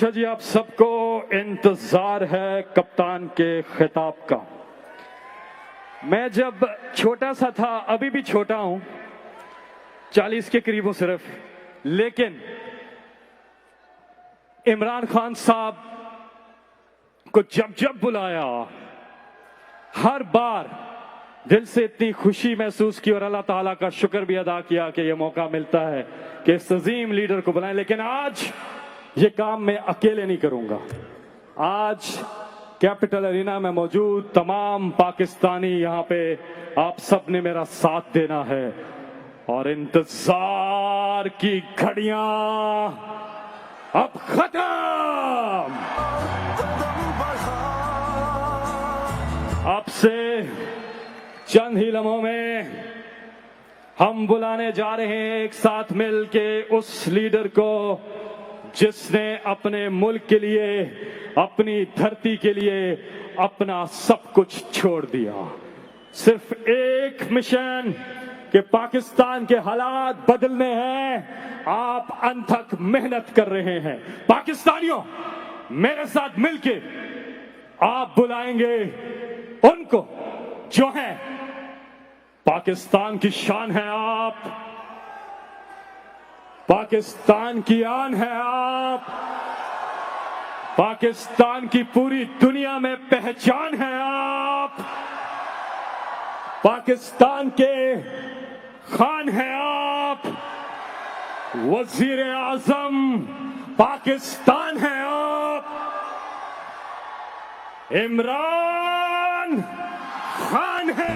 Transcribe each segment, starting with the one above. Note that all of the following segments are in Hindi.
अच्छा जी, आप सबको इंतजार है कप्तान के खिताब का। मैं जब छोटा सा था, अभी भी छोटा हूं, 40 के करीब हूं सिर्फ, लेकिन इमरान खान साहब को जब जब बुलाया, हर बार दिल से इतनी खुशी महसूस की और अल्लाह ताला का शुक्र भी अदा किया कि यह मौका मिलता है कि इस अजीम लीडर को बुलाएं। लेकिन आज ये काम मैं अकेले नहीं करूंगा। आज कैपिटल अरीना में मौजूद तमाम पाकिस्तानी यहाँ पे आप सब ने मेरा साथ देना है और इंतजार की घड़ियां अब खत्म। अब से चंद ही लम्हों में हम बुलाने जा रहे हैं एक साथ मिल के उस लीडर को जिसने अपने मुल्क के लिए, अपनी धरती के लिए अपना सब कुछ छोड़ दिया। सिर्फ एक मिशन कि पाकिस्तान के हालात बदलने हैं। आप अनथक मेहनत कर रहे हैं। पाकिस्तानियों, मेरे साथ मिलके आप बुलाएंगे उनको जो है पाकिस्तान की शान है। आप पाकिस्तान की आन है। आप पाकिस्तान की पूरी दुनिया में पहचान है। आप पाकिस्तान के खान है। आप वजीर आजम पाकिस्तान है। आप इमरान खान है।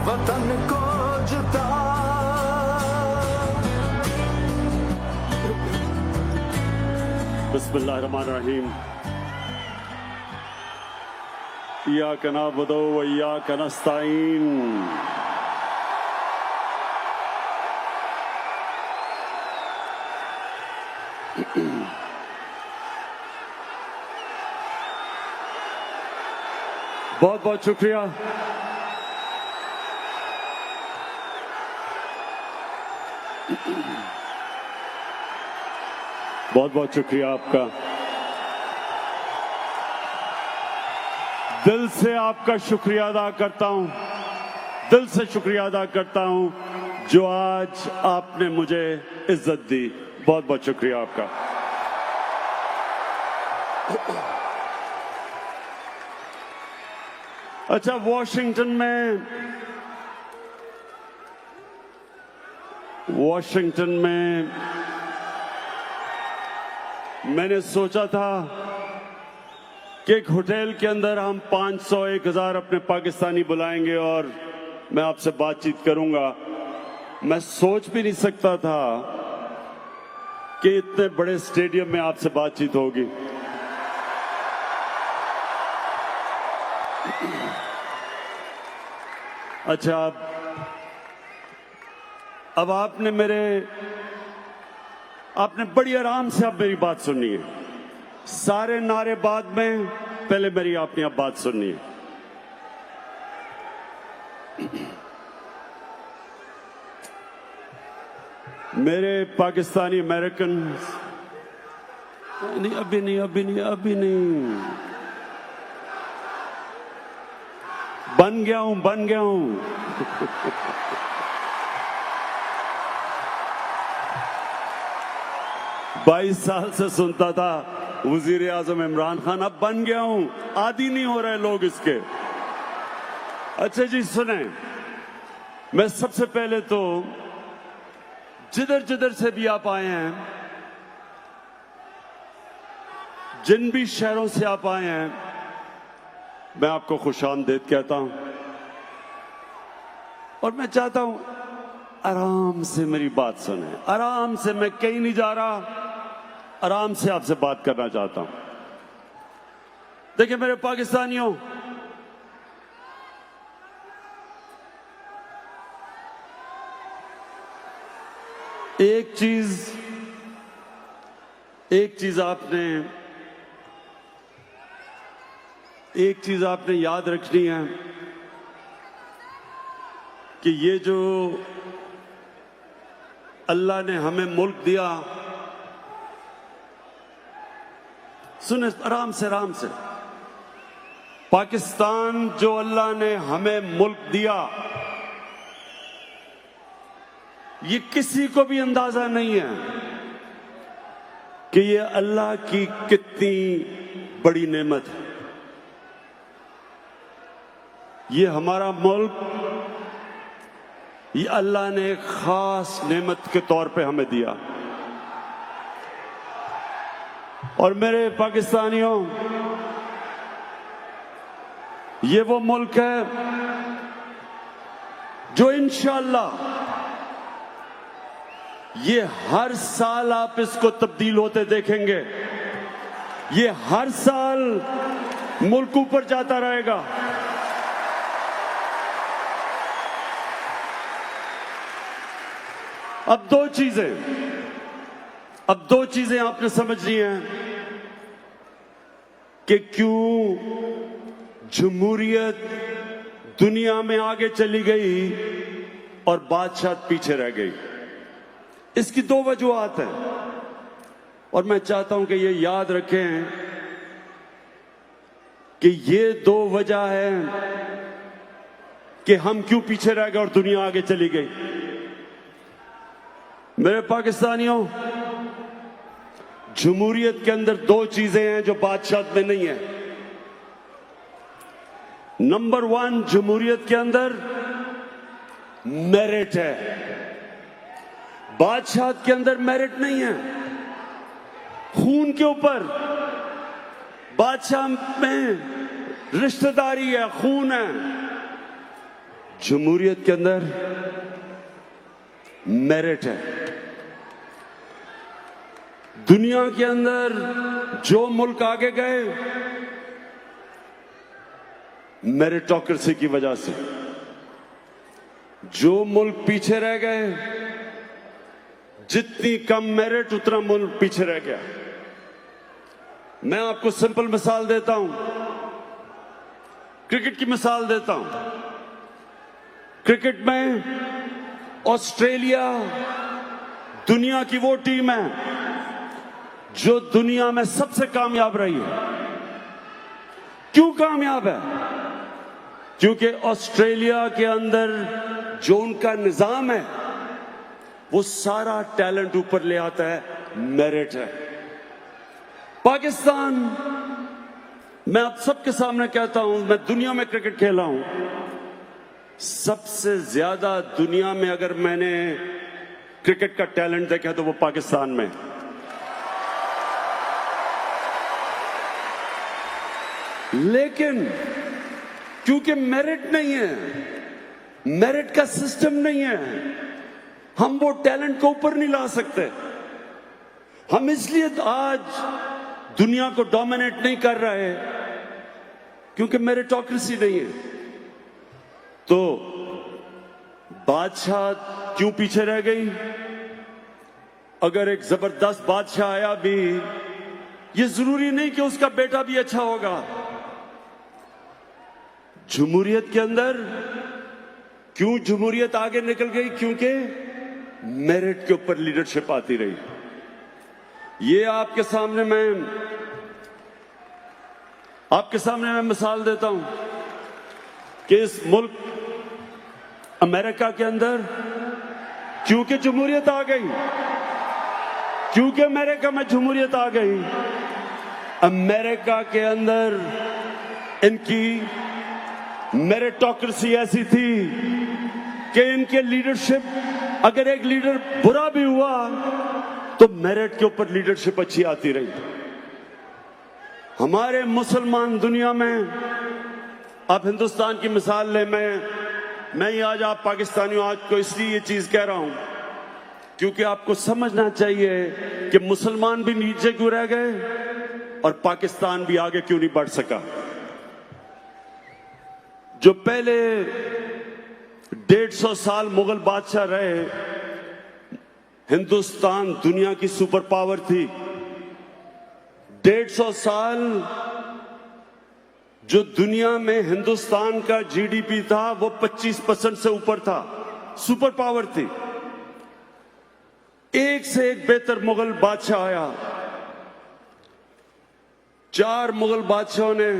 वतन को जुदा बिस्मिल्लाहिर्रहमानिर्रहीम। इय्याका नअबुदु व इय्याका नस्तईन। बहुत बहुत शुक्रिया। बहुत बहुत शुक्रिया आपका। दिल से आपका शुक्रिया अदा करता हूं, दिल से शुक्रिया अदा करता हूं जो आज आपने मुझे इज्जत दी। बहुत बहुत शुक्रिया आपका। अच्छा, वॉशिंगटन में मैंने सोचा था कि एक होटल के अंदर हम 500-1000 अपने पाकिस्तानी बुलाएंगे और मैं आपसे बातचीत करूंगा। मैं सोच भी नहीं सकता था कि इतने बड़े स्टेडियम में आपसे बातचीत होगी। अच्छा, अब आपने बड़ी आराम से अब मेरी बात सुननी है। सारे नारे बाद में, पहले मेरी आपने अब बात सुननी है। मेरे पाकिस्तानी अमेरिकन, नहीं अभी नहीं बन गया हूं। 22 साल से सुनता था वजीर आजम इमरान खान, अब बन गया हूं। आदी नहीं हो रहे लोग इसके। अच्छा जी सुने, मैं सबसे पहले तो जिधर से भी आप आए हैं, जिन भी शहरों से आप आए हैं, मैं आपको खुशामदीद कहता हूं और मैं चाहता हूं आराम से मेरी बात सुने। आराम से, मैं कहीं नहीं जा रहा, आराम से आपसे बात करना चाहता हूं। देखिए मेरे पाकिस्तानियों, एक चीज एक चीज आपने याद रखनी है कि ये जो अल्लाह ने हमें मुल्क दिया, सुने आराम से, पाकिस्तान जो अल्लाह ने हमें मुल्क दिया, ये किसी को भी अंदाजा नहीं है कि ये अल्लाह की कितनी बड़ी नेमत है। ये हमारा मुल्क, ये अल्लाह ने एक खास नेमत के तौर पे हमें दिया। और मेरे पाकिस्तानियों, ये वो मुल्क है जो इंशाअल्लाह ये हर साल आप इसको तब्दील होते देखेंगे। ये हर साल मुल्क ऊपर जाता रहेगा। अब दो चीजें आपने समझनी है कि क्यों जमहूरियत दुनिया में आगे चली गई और बादशाह पीछे रह गई। इसकी दो वजूहात हैं और मैं चाहता हूं कि ये याद रखें कि ये दो वजह है कि हम क्यों पीछे रह गए और दुनिया आगे चली गई। मेरे पाकिस्तानियों, जमहूरियत के अंदर दो चीजें हैं जो बादशाह में नहीं है। नंबर 1, जमहूरियत के अंदर मेरिट है। बादशाह के अंदर मेरिट नहीं है। खून के ऊपर बादशाह में रिश्तेदारी है, खून है। जमहूरियत के अंदर मेरिट है। दुनिया के अंदर जो मुल्क आगे गए मेरिटोक्रेसी की वजह से, जो मुल्क पीछे रह गए, जितनी कम मेरिट उतना मुल्क पीछे रह गया। मैं आपको सिंपल मिसाल देता हूं, क्रिकेट की मिसाल देता हूं। क्रिकेट में ऑस्ट्रेलिया दुनिया की वो टीम है जो दुनिया में सबसे कामयाब रही है। क्यों कामयाब है? क्योंकि ऑस्ट्रेलिया के अंदर जो उनका निजाम है वो सारा टैलेंट ऊपर ले आता है, मेरिट है। पाकिस्तान, मैं आप सबके सामने कहता हूं, मैं दुनिया में क्रिकेट खेला हूं, सबसे ज्यादा दुनिया में अगर मैंने क्रिकेट का टैलेंट देखा तो वो पाकिस्तान में। लेकिन क्योंकि मेरिट नहीं है, मेरिट का सिस्टम नहीं है, हम वो टैलेंट को ऊपर नहीं ला सकते। हम इसलिए आज दुनिया को डोमिनेट नहीं कर रहे क्योंकि मेरिटोक्रेसी नहीं है। तो बादशाह क्यों पीछे रह गई? अगर एक जबरदस्त बादशाह आया भी, ये जरूरी नहीं कि उसका बेटा भी अच्छा होगा। जमहूरियत के अंदर क्यों जमहूरियत आगे निकल गई? क्योंकि मेरिट के ऊपर लीडरशिप आती रही। ये आपके सामने मैं मिसाल देता हूं कि इस मुल्क अमेरिका के अंदर क्योंकि जमहूरियत आ गई, क्योंकि अमेरिका में जमहूरियत आ गई, अमेरिका के अंदर इनकी मेरिटोक्रेसी ऐसी थी कि इनके लीडरशिप, अगर एक लीडर बुरा भी हुआ तो मेरिट के ऊपर लीडरशिप अच्छी आती रही। हमारे मुसलमान दुनिया में, आप हिंदुस्तान की मिसाल लें, मैं ही आज आप पाकिस्तानियों आज को इसलिए ये चीज कह रहा हूं क्योंकि आपको समझना चाहिए कि मुसलमान भी नीचे क्यों रह गए और पाकिस्तान भी आगे क्यों नहीं बढ़ सका। जो पहले 150 साल मुगल बादशाह रहे, हिंदुस्तान दुनिया की सुपर पावर थी। 150 साल जो दुनिया में हिंदुस्तान का जीडीपी था वो 25% से ऊपर था, सुपर पावर थी। एक से एक बेहतर मुगल बादशाह आया। 4 मुगल बादशाहों ने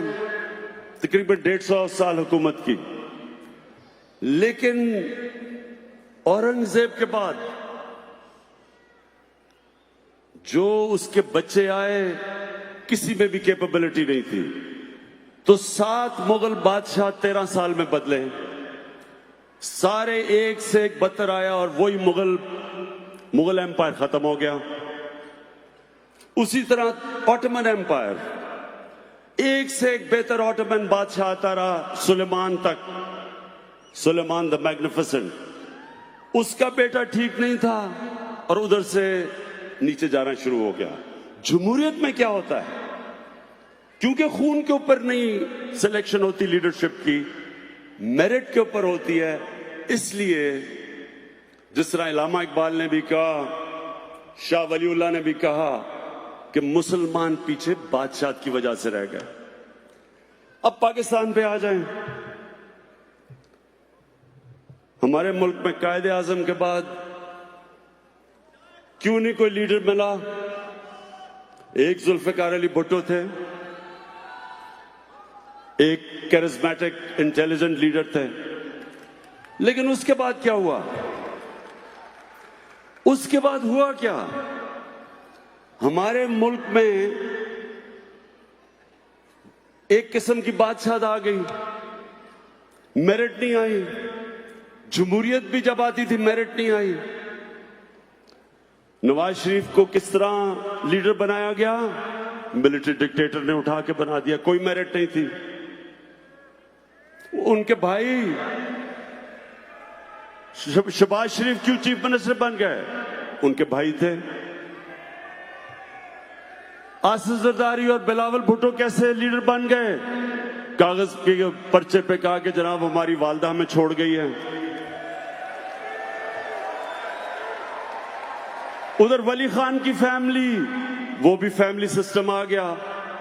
तकरीबन 150 साल हुकूमत की, लेकिन औरंगजेब के बाद जो उसके बच्चे आए किसी में भी कैपेबिलिटी नहीं थी। तो 7 मुगल बादशाह 13 साल में बदले, सारे एक से एक बदतर आया और वही मुगल एम्पायर खत्म हो गया। उसी तरह ऑटोमन एम्पायर, एक से एक बेहतर ऑटोमन बादशाह आता रहा सुलेमान तक, सुलेमान द मैग्निफिसेंट। उसका बेटा ठीक नहीं था और उधर से नीचे जाना शुरू हो गया। जमहूरियत में क्या होता है, क्योंकि खून के ऊपर नहीं सिलेक्शन होती लीडरशिप की, मेरिट के ऊपर होती है। इसलिए जिस तरह इलामा इकबाल ने भी कहा, शाह वलीउल्लाह ने भी कहा कि मुसलमान पीछे बादशाह की वजह से रह गए। अब पाकिस्तान पे आ जाएं। हमारे मुल्क में कायदे आजम के बाद क्यों नहीं कोई लीडर मिला? एक जुल्फिकार अली भुट्टो थे, एक कैरिस्मेटिक इंटेलिजेंट लीडर थे, लेकिन उसके बाद क्या हुआ? उसके बाद हुआ क्या? हमारे मुल्क में एक किस्म की बादशाहत आ गई, मेरिट नहीं आई। जमहूरियत भी जब आती थी मेरिट नहीं आई। नवाज शरीफ को किस तरह लीडर बनाया गया? मिलिट्री डिक्टेटर ने उठा के बना दिया, कोई मेरिट नहीं थी। उनके भाई शहबाज शरीफ क्यों चीफ मिनिस्टर बन गए? उनके भाई थे। आसिफ जरदारी और बिलावल भुट्टो कैसे लीडर बन गए? कागज के पर्चे पे कहा कि जनाब हमारी वालदा हमें छोड़ गई है। उधर वली खान की फैमिली, वो भी फैमिली सिस्टम आ गया।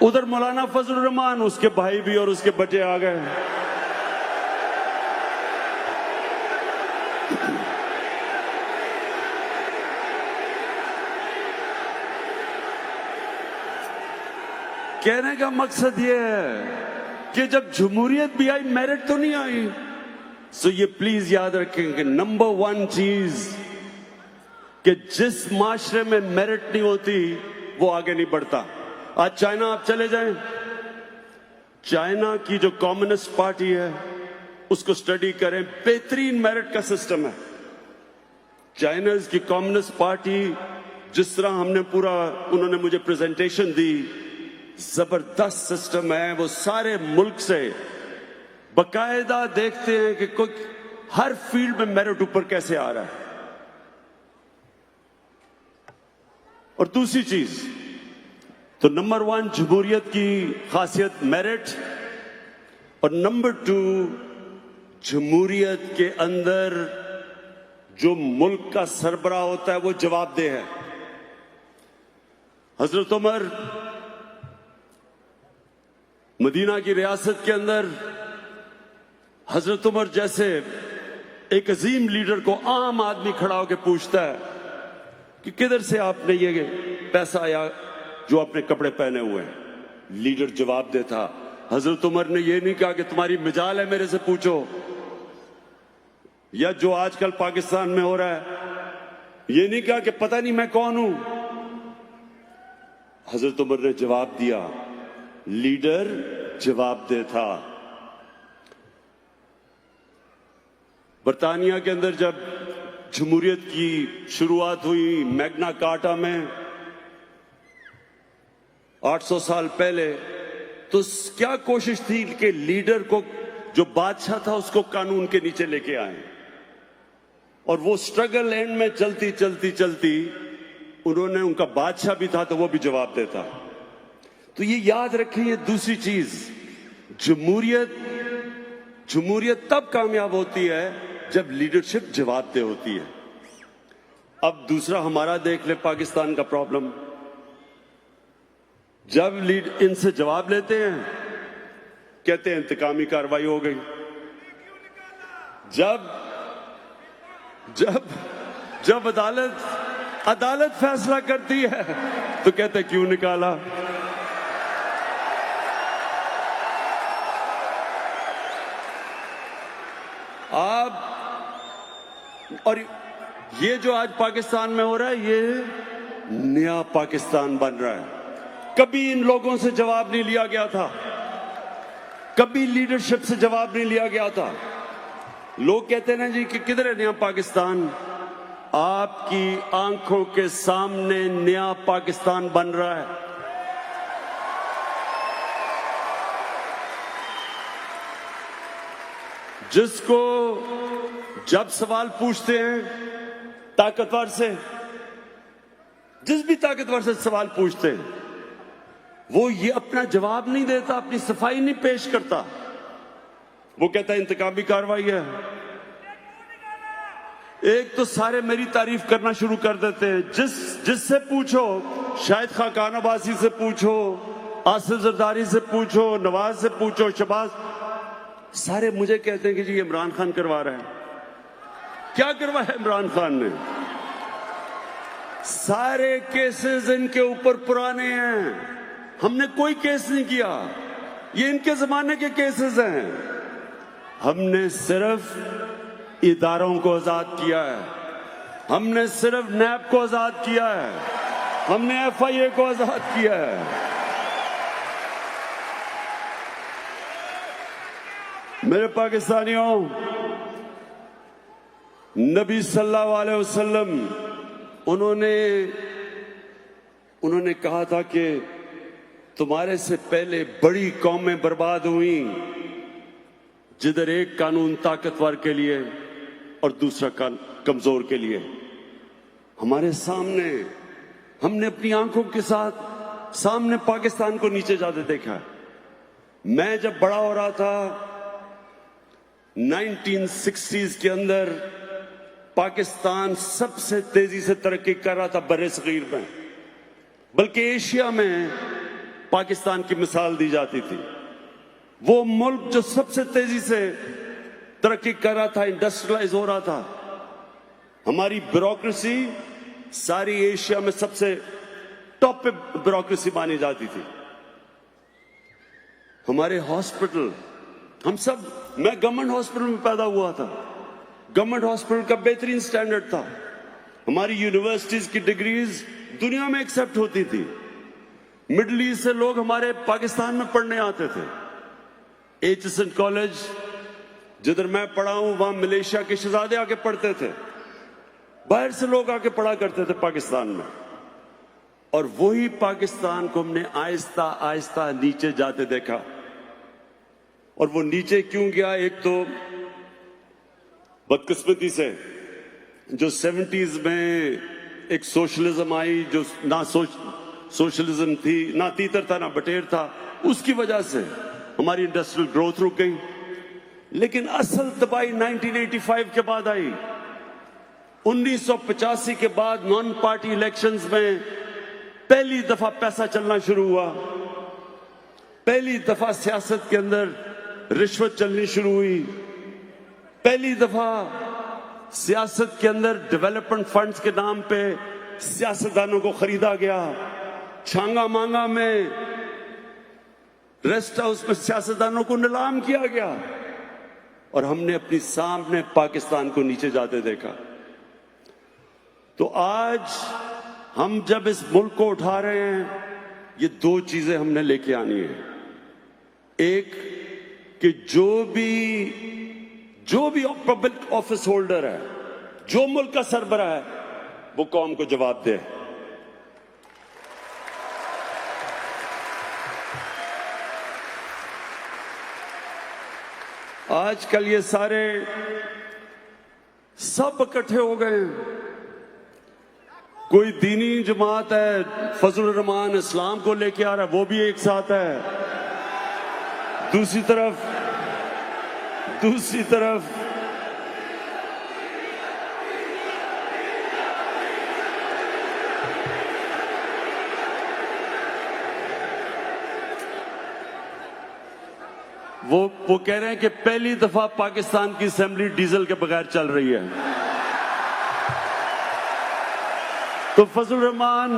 उधर मौलाना फजल रहमान, उसके भाई भी और उसके बच्चे आ गए। कहने का मकसद ये है कि जब जमहूरियत भी आई, मेरिट तो नहीं आई। सो ये प्लीज याद रखें कि नंबर 1 चीज कि जिस माशरे में मेरिट नहीं होती वो आगे नहीं बढ़ता। आज चाइना आप चले जाएं, चाइना की जो कम्युनिस्ट पार्टी है उसको स्टडी करें, बेहतरीन मेरिट का सिस्टम है। चाइना की कम्युनिस्ट पार्टी, जिस तरह हमने पूरा, उन्होंने मुझे प्रेजेंटेशन दी, जबरदस्त सिस्टम है। वो सारे मुल्क से बकायदा देखते हैं कि कोई हर फील्ड में मेरिट ऊपर कैसे आ रहा है। और दूसरी चीज तो नंबर 1 जमहूरियत की खासियत मेरिट, और नंबर 2 जमहूरियत के अंदर जो मुल्क का सरबराह होता है वो जवाबदेह है। हजरत उमर मदीना की रियासत के अंदर, हजरत उमर जैसे एक अजीम लीडर को आम आदमी खड़ा होकर पूछता है कि किधर से आपने ये पैसा आया जो आपने कपड़े पहने हुए हैं? लीडर जवाब देता। हजरत उमर ने ये नहीं कहा कि तुम्हारी मिजाल है मेरे से पूछो, या जो आजकल पाकिस्तान में हो रहा है ये नहीं कहा कि पता नहीं मैं कौन हूं। हजरत उमर ने जवाब दिया, लीडर जवाब देता। बरतानिया के अंदर जब जमहूरियत की शुरुआत हुई, मैग्ना कार्टा में 800 साल पहले, तो क्या कोशिश थी कि लीडर को, जो बादशाह था, उसको कानून के नीचे लेके आए। और वो स्ट्रगल एंड में चलती चलती चलती उन्होंने, उनका बादशाह भी था तो वो भी जवाब देता। तो ये याद रखें, ये दूसरी चीज, जमहूरियत तब कामयाब होती है जब लीडरशिप जवाबदेह होती है। अब दूसरा हमारा देख ले पाकिस्तान का प्रॉब्लम। जब लीड इनसे जवाब लेते हैं कहते हैं इंतकामी कार्रवाई हो गई। जब जब जब अदालत फैसला करती है तो कहते हैं क्यों निकाला। आप और ये जो आज पाकिस्तान में हो रहा है ये नया पाकिस्तान बन रहा है। कभी इन लोगों से जवाब नहीं लिया गया था, कभी लीडरशिप से जवाब नहीं लिया गया था। लोग कहते हैं ना जी कि किधर है नया पाकिस्तान। आपकी आंखों के सामने नया पाकिस्तान बन रहा है। जिसको जब सवाल पूछते हैं ताकतवर से, जिस भी ताकतवर से सवाल पूछते हैं वो ये अपना जवाब नहीं देता, अपनी सफाई नहीं पेश करता। वो कहता है इंतकामी कार्रवाई है। एक तो सारे मेरी तारीफ करना शुरू कर देते हैं। जिससे पूछो, शाहिद खाकान अब्बासी से पूछो, आसिफ जरदारी से पूछो, नवाज से पूछो, शहबाज, सारे मुझे कहते हैं कि जी इमरान खान करवा रहा है। क्या करवाया इमरान खान ने? सारे केसेस इनके ऊपर पुराने हैं, हमने कोई केस नहीं किया, ये इनके जमाने के केसेस हैं। हमने सिर्फ इदारों को आजाद किया है, हमने सिर्फ नैब को आजाद किया है, हमने FIA को आजाद किया है। मेरे पाकिस्तानियों, नबी सल्लल्लाहु अलैहि वसल्लम उन्होंने कहा था कि तुम्हारे से पहले बड़ी कौमें बर्बाद हुई जिधर एक कानून ताकतवर के लिए और दूसरा कमजोर के लिए। हमारे सामने, हमने अपनी आंखों के साथ सामने पाकिस्तान को नीचे जाते देखा। मैं जब बड़ा हो रहा था 1960s के अंदर पाकिस्तान सबसे तेजी से तरक्की कर रहा था बर्रे-सगीर में, बल्कि एशिया में पाकिस्तान की मिसाल दी जाती थी। वो मुल्क जो सबसे तेजी से तरक्की कर रहा था, इंडस्ट्रियलाइज हो रहा था। हमारी ब्यूरोक्रेसी सारी एशिया में सबसे टॉप पे ब्यूरोक्रेसी मानी जाती थी। हमारे हॉस्पिटल, मैं गवर्नमेंट हॉस्पिटल में पैदा हुआ था। गवर्नमेंट हॉस्पिटल का बेहतरीन स्टैंडर्ड था। हमारी यूनिवर्सिटीज की डिग्रीज दुनिया में एक्सेप्ट होती थी। मिडिल ईस्ट से लोग हमारे पाकिस्तान में पढ़ने आते थे। HSN कॉलेज जिधर मैं पढ़ा हूं, वहां मलेशिया के शहजादे आके पढ़ते थे, बाहर से लोग आके पढ़ा करते थे पाकिस्तान में। और वही पाकिस्तान को हमने आहिस्ता आहिस्ता नीचे जाते देखा। और वो नीचे क्यों गया? एक तो बदकिस्मती से जो 70s में एक सोशलिज्म आई, जो ना सोशलिज्म थी, ना तीतर था ना बटेर था, उसकी वजह से हमारी इंडस्ट्रियल ग्रोथ रुक गई। लेकिन असल तबाही 1985 के बाद आई। 1985 के बाद नॉन पार्टी इलेक्शंस में पहली दफा पैसा चलना शुरू हुआ। पहली दफा सियासत के अंदर रिश्वत चलनी शुरू हुई। पहली दफा सियासत के अंदर डेवलपमेंट फंड्स के नाम पे सियासतदानों को खरीदा गया। छांगा मांगा में, रेस्ट हाउस में सियासतदानों को नीलाम किया गया। और हमने अपनी सामने पाकिस्तान को नीचे जाते देखा। तो आज हम जब इस मुल्क को उठा रहे हैं, ये दो चीजें हमने लेके आनी है। एक कि जो भी पब्लिक ऑफिस होल्डर है, जो मुल्क का सरबराह है, वो कौम को जवाब दे। आजकल ये सारे सब इकट्ठे हो गए हैं। कोई दीनी जमात है, फजल रहमान इस्लाम को लेके आ रहा है, वो भी एक साथ है। दूसरी तरफ वो कह रहे हैं कि पहली दफा पाकिस्तान की असेंबली डीजल के बगैर चल रही है। तो फजल रहमान,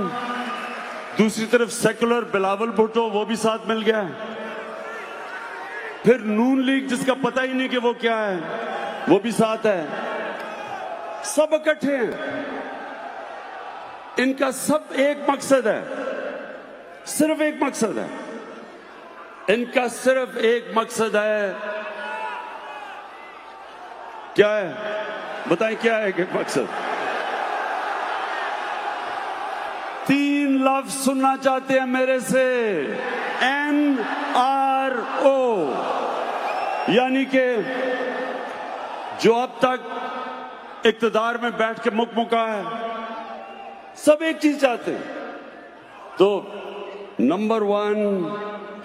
दूसरी तरफ सेकुलर बिलावल भुट्टो, वो भी साथ मिल गया है। फिर नून लीग, जिसका पता ही नहीं कि वो क्या है, वो भी साथ है। सब इकट्ठे हैं। इनका सब एक मकसद है, सिर्फ एक मकसद है। इनका सिर्फ एक मकसद है। क्या है? बताएं क्या है एक मकसद? 3 लफ्ज सुनना चाहते हैं मेरे से, NRO, यानी कि जो अब तक इक्तदार में बैठ के मुकमुका है, सब एक चीज चाहते हैं। तो नंबर 1,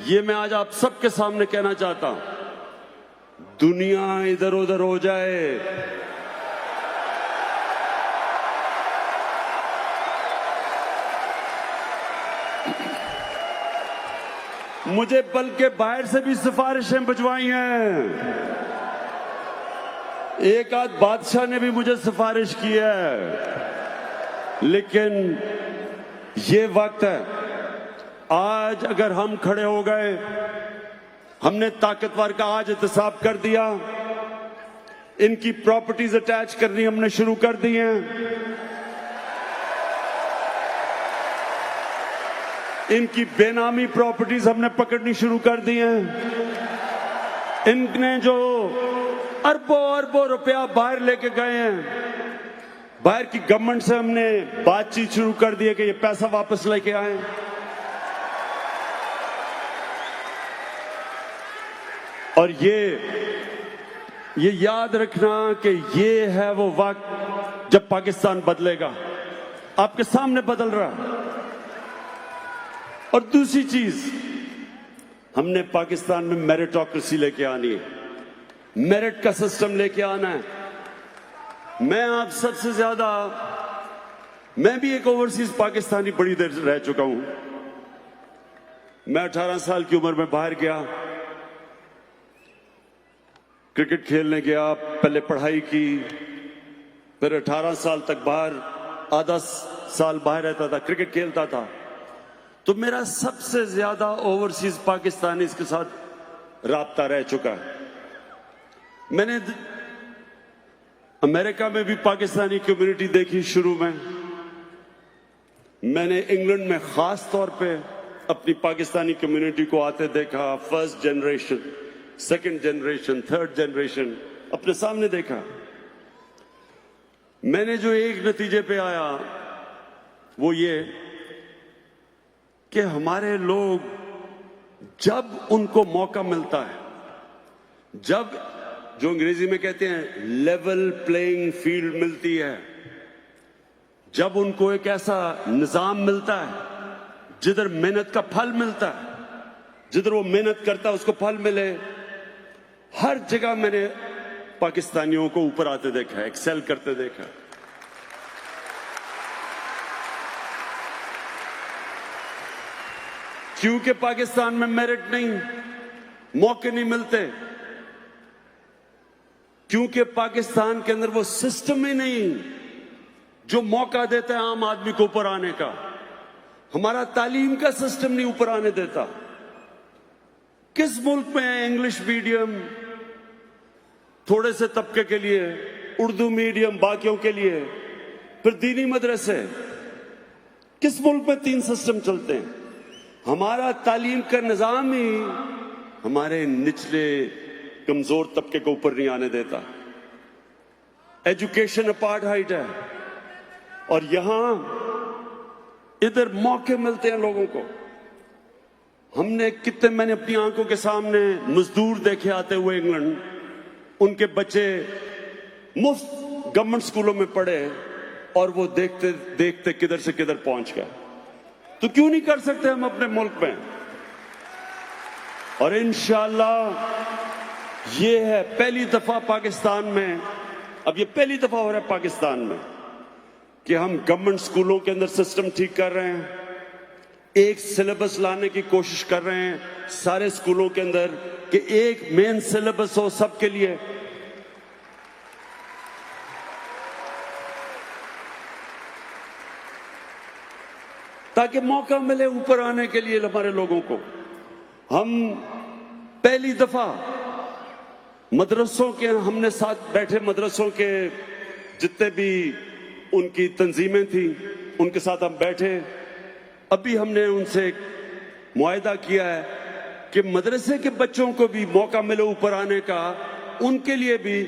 ये मैं आज आप सबके सामने कहना चाहता हूं, दुनिया इधर उधर हो जाए, मुझे बल्कि बाहर से भी सिफारिशें भिजवाई हैं। एक आध बादशाह ने भी मुझे सिफारिश की है। लेकिन ये वक्त है, आज अगर हम खड़े हो गए, हमने ताकतवर का आज एहतसाब कर दिया, इनकी प्रॉपर्टीज अटैच करनी हमने शुरू कर दी हैं, इनकी बेनामी प्रॉपर्टीज हमने पकड़नी शुरू कर दी हैं, इनने जो अरबों अरबों रुपया बाहर लेके गए हैं, बाहर की गवर्नमेंट से हमने बातचीत शुरू कर दी है कि ये पैसा वापस लेके आए। और ये याद रखना कि ये है वो वक्त जब पाकिस्तान बदलेगा। आपके सामने बदल रहा है। और दूसरी चीज, हमने पाकिस्तान में मेरिटोक्रेसी लेके आनी है, मेरिट का सिस्टम लेके आना है। मैं आप सबसे ज्यादा, मैं भी एक ओवरसीज पाकिस्तानी बड़ी देर रह चुका हूं। मैं 18 साल की उम्र में बाहर गया, क्रिकेट खेलने गया, पहले पढ़ाई की, फिर 18 साल तक बाहर, आधा साल बाहर रहता था, क्रिकेट खेलता था। तो मेरा सबसे ज्यादा ओवरसीज पाकिस्तानी के साथ राब्ता रह चुका है। मैंने अमेरिका में भी पाकिस्तानी कम्युनिटी देखी शुरू में। मैंने इंग्लैंड में खास तौर पे अपनी पाकिस्तानी कम्युनिटी को आते देखा। First generation, second generation, third generation अपने सामने देखा। मैंने जो एक नतीजे पे आया वो ये कि हमारे लोग जब उनको मौका मिलता है, जब जो अंग्रेजी में कहते हैं लेवल प्लेइंग फील्ड मिलती है, जब उनको एक ऐसा निजाम मिलता है जिधर मेहनत का फल मिलता है, जिधर वो मेहनत करता है उसको फल मिले, हर जगह मैंने पाकिस्तानियों को ऊपर आते देखा है, एक्सेल करते देखा। क्योंकि पाकिस्तान में मेरिट नहीं, मौके नहीं मिलते, क्योंकि पाकिस्तान के अंदर वो सिस्टम ही नहीं जो मौका देता है आम आदमी को ऊपर आने का। हमारा तालीम का सिस्टम नहीं ऊपर आने देता। किस मुल्क में है इंग्लिश मीडियम थोड़े से तबके के लिए, उर्दू मीडियम बाकियों के लिए, फिर दीनी मदरसे? किस मुल्क में 3 सिस्टम चलते हैं? हमारा तालीम का निजाम ही हमारे निचले कमजोर तबके को ऊपर नहीं आने देता। एजुकेशन अपार्थाइड है। और यहां इधर मौके मिलते हैं लोगों को। हमने कितने, मैंने अपनी आंखों के सामने मजदूर देखे आते हुए इंग्लैंड, उनके बच्चे मुफ्त गवर्नमेंट स्कूलों में पढ़े और वो देखते देखते किधर से किधर पहुंच गए। तो क्यों नहीं कर सकते हम अपने मुल्क में? और इंशाअल्लाह ये है पहली दफा पाकिस्तान में, अब ये पहली दफा हो रहा है पाकिस्तान में कि हम गवर्नमेंट स्कूलों के अंदर सिस्टम ठीक कर रहे हैं, एक सिलेबस लाने की कोशिश कर रहे हैं सारे स्कूलों के अंदर कि एक मेन सिलेबस हो सबके लिए। ताकि मौका मिले ऊपर आने के लिए हमारे लोगों को। हम पहली दफा मदरसों के, हमने साथ बैठे मदरसों के जितने भी उनकी तंजीमें थी उनके साथ हम बैठे। अभी हमने उनसे मुआहदा किया है कि मदरसे के बच्चों को भी मौका मिले ऊपर आने का, उनके लिए भी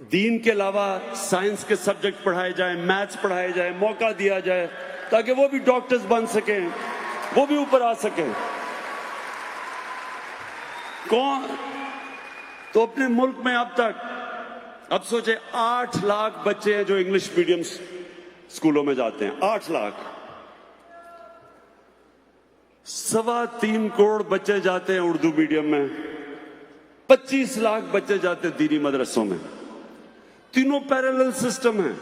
दीन के अलावा साइंस के सब्जेक्ट पढ़ाए जाएं, मैथ्स पढ़ाए जाएं, मौका दिया जाए ताकि वो भी डॉक्टर्स बन सकें, वो भी ऊपर आ सकें। कौन तो अपने मुल्क में अब तक, अब सोचे 8 लाख बच्चे हैं जो इंग्लिश मीडियम स्कूलों में जाते हैं। 8 लाख। 3.25 करोड़ बच्चे जाते हैं उर्दू मीडियम में। 25 लाख बच्चे जाते हैं दीनी मदरसों में। तीनों पैरेलल सिस्टम है,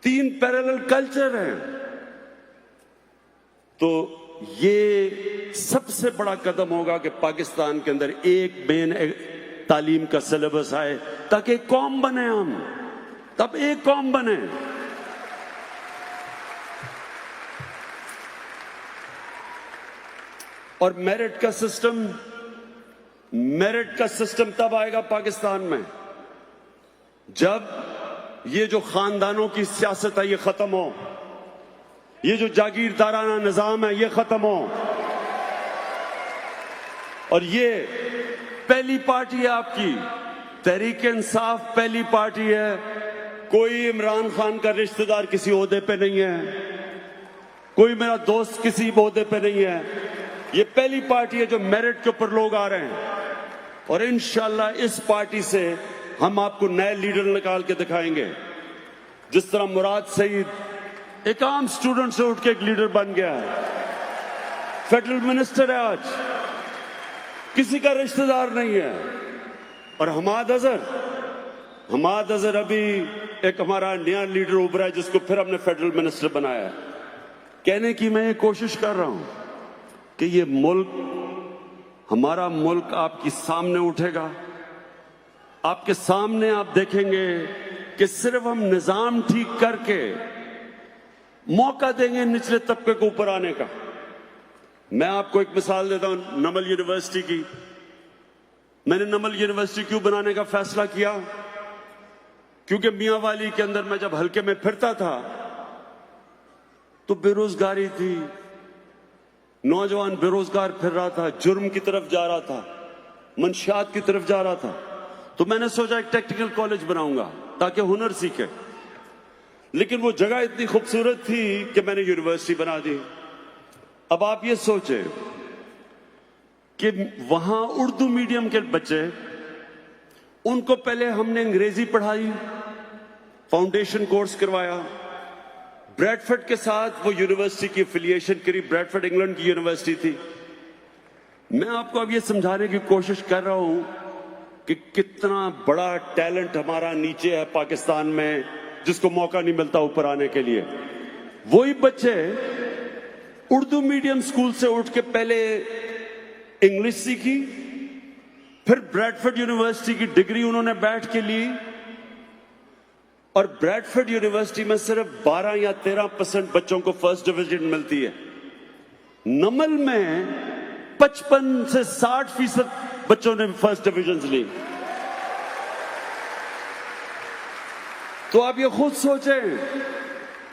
3 पैरेलल कल्चर हैं। तो ये सबसे बड़ा कदम होगा कि पाकिस्तान के अंदर एक मेन तालीम का सिलेबस आए ताकि एक कौम बने हम, तब एक कौम बने। और मेरिट का सिस्टम तब आएगा पाकिस्तान में जब ये जो खानदानों की सियासत है ये खत्म हो, ये जो जागीरदाराना निजाम है ये खत्म हो। और ये पहली पार्टी है आपकी, तहरीक इंसाफ पहली पार्टी है। कोई इमरान खान का रिश्तेदार किसी ओहदे पे नहीं है, कोई मेरा दोस्त किसी ओहदे पे नहीं है। ये पहली पार्टी है जो मेरिट के ऊपर लोग आ रहे हैं। और इंशाल्लाह इस पार्टी से हम आपको नए लीडर निकाल के दिखाएंगे। जिस तरह मुराद सईद एक आम स्टूडेंट से उठ के एक लीडर बन गया है, फेडरल मिनिस्टर है आज, किसी का रिश्तेदार नहीं है। और हमाद अजहर अभी एक हमारा नया लीडर उभरा है जिसको फिर हमने फेडरल मिनिस्टर बनाया है। कहने की मैं ये कोशिश कर रहा हूं कि ये मुल्क, हमारा मुल्क आपके सामने उठेगा। आपके सामने आप देखेंगे कि सिर्फ हम निजाम ठीक करके मौका देंगे निचले तबके को ऊपर आने का। मैं आपको एक मिसाल देता हूं नमल यूनिवर्सिटी की। मैंने नमल यूनिवर्सिटी क्यों बनाने का फैसला किया? क्योंकि मियांवाली के अंदर मैं जब हल्के में फिरता था तो बेरोजगारी थी, नौजवान बेरोजगार फिर रहा था, जुर्म की तरफ जा रहा था, मंशियात की तरफ जा रहा था। तो मैंने सोचा एक टेक्निकल कॉलेज बनाऊंगा ताकि हुनर सीखे। लेकिन वो जगह इतनी खूबसूरत थी कि मैंने यूनिवर्सिटी बना दी। अब आप ये सोचें कि वहां उर्दू मीडियम के बच्चे, उनको पहले हमने अंग्रेजी पढ़ाई, फाउंडेशन कोर्स करवाया। ब्रैडफोर्ड के साथ वो यूनिवर्सिटी की एफिलिएशन करी, ब्रैडफोर्ड इंग्लैंड की यूनिवर्सिटी थी। मैं आपको अब ये समझाने की कोशिश कर रहा हूं कि कितना बड़ा टैलेंट हमारा नीचे है पाकिस्तान में, जिसको मौका नहीं मिलता ऊपर आने के लिए। वही बच्चे उर्दू मीडियम स्कूल से उठ के पहले इंग्लिश सीखी, फिर ब्रैडफोर्ड यूनिवर्सिटी की डिग्री उन्होंने बैठ के ली। और ब्रैडफोर्ड यूनिवर्सिटी में सिर्फ 12 या 13% बच्चों को फर्स्ट डिवीजन मिलती है। नमल में 55 से 60% बच्चों ने फर्स्ट डिवीजन ली। तो आप ये खुद सोचें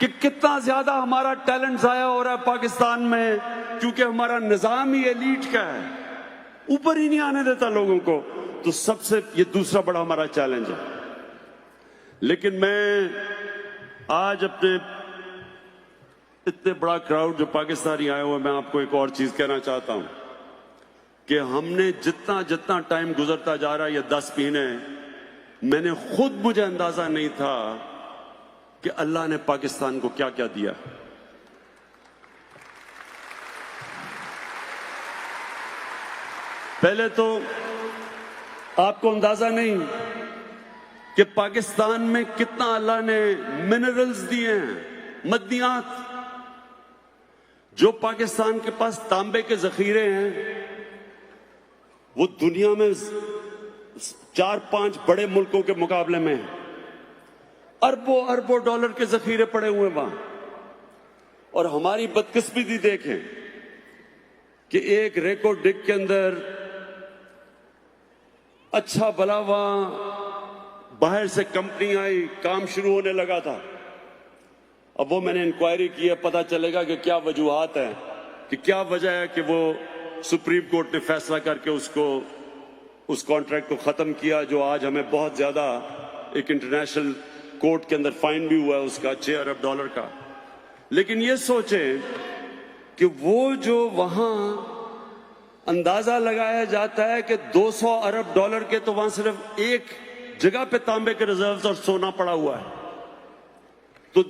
कि कितना ज्यादा हमारा टैलेंट जाया हो रहा है पाकिस्तान में, क्योंकि हमारा निजाम ही एलीट का है, ऊपर ही नहीं आने देता लोगों को। तो सबसे ये दूसरा बड़ा हमारा चैलेंज है। लेकिन मैं आज अपने इतने बड़ा क्राउड जो पाकिस्तानी आए हुए, मैं आपको एक और चीज कहना चाहता हूं कि हमने जितना जितना टाइम गुजरता जा रहा है, ये 10 महीने, मैंने खुद, मुझे अंदाजा नहीं था कि अल्लाह ने पाकिस्तान को क्या क्या दिया। पहले तो आपको अंदाजा नहीं कि पाकिस्तान में कितना अल्लाह ने मिनरल्स दिए हैं, मदनियात। जो पाकिस्तान के पास तांबे के जखीरे हैं वो दुनिया में 4-5 बड़े मुल्कों के मुकाबले में अरबों अरबों डॉलर के जखीरे पड़े हुए वहां। और हमारी बदकिस्मती देखें कि एक रेको डिग के अंदर अच्छा भला वहां बाहर से कंपनी आई, काम शुरू होने लगा था। अब वो मैंने इंक्वायरी की है, पता चलेगा कि क्या वजूहात है, कि क्या वजह है कि वो सुप्रीम कोर्ट ने फैसला करके उस कॉन्ट्रैक्ट को खत्म किया, जो आज हमें बहुत ज्यादा एक इंटरनेशनल कोर्ट के अंदर फाइन भी हुआ है उसका $6 अरब का। लेकिन ये सोचें कि वो जो वहां अंदाजा लगाया जाता है कि $200 अरब के तो वहां सिर्फ एक जगह पे तांबे के रिजर्व्स और सोना पड़ा हुआ है, तो